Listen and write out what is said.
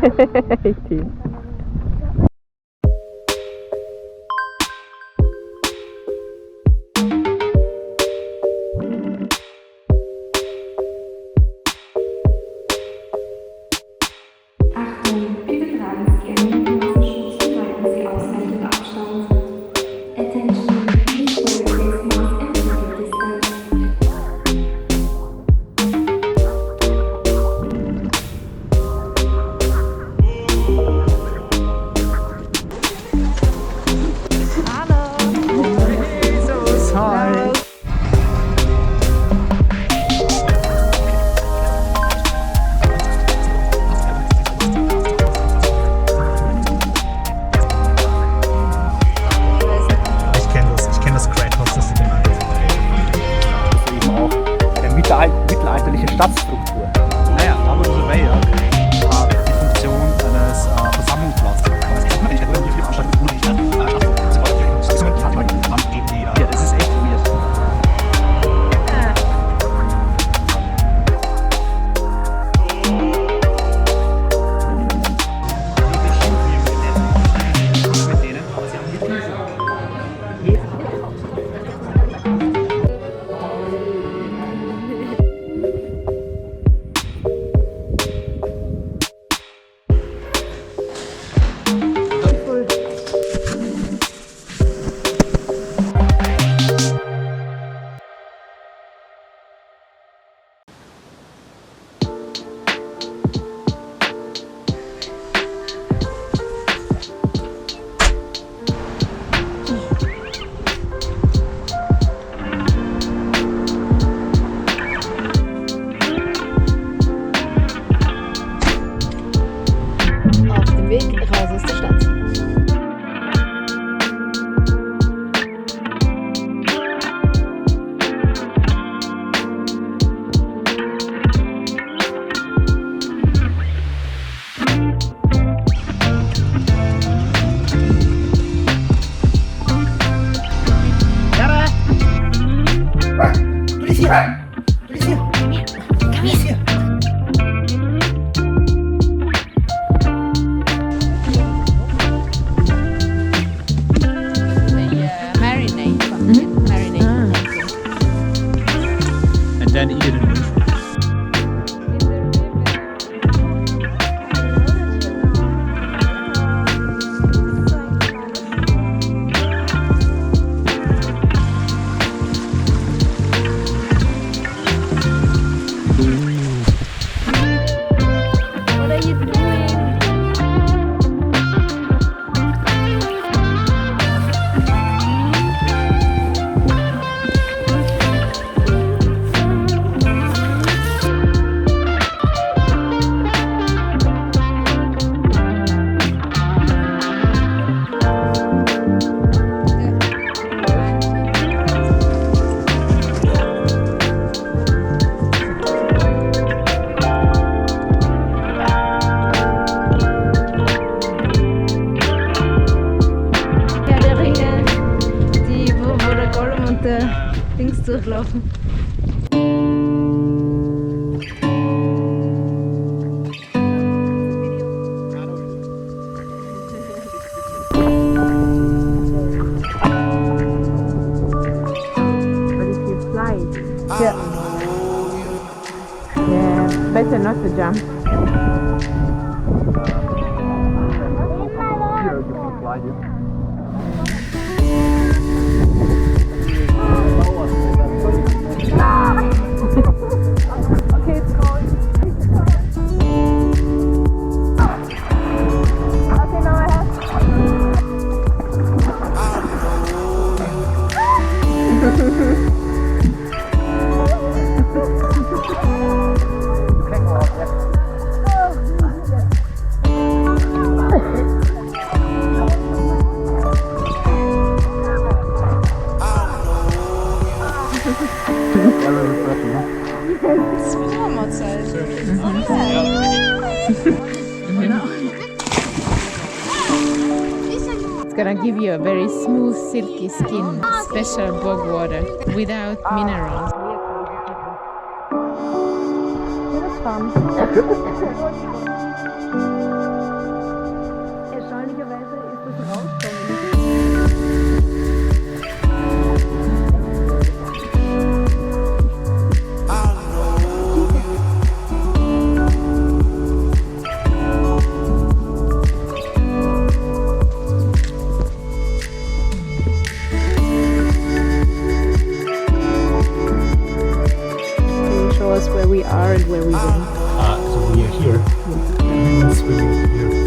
Richtig. Achtung, bitte tragen Sie Ihren Mund-Nasenschutz und halten Sie ausreichend Abstand. Attention, please wear your face mask and keep your distance. Mittelalterliche Stadtstruktur. Naja, aber so Weiher hat die Funktion eines Versammlungsplatzes. Ja, das ist echt weird. Weg raus aus der Stadt. Then eat it in winter. What are you doing? Dings durchlaufen. But if you fly, yeah, better not to jump. Okay, it's cold. Okay, now I have. It's warm outside. It's gonna give you a very smooth, silky skin. Special bog water without minerals. It was fun. knows where we are and where we went. So we are here. And we went swimming here.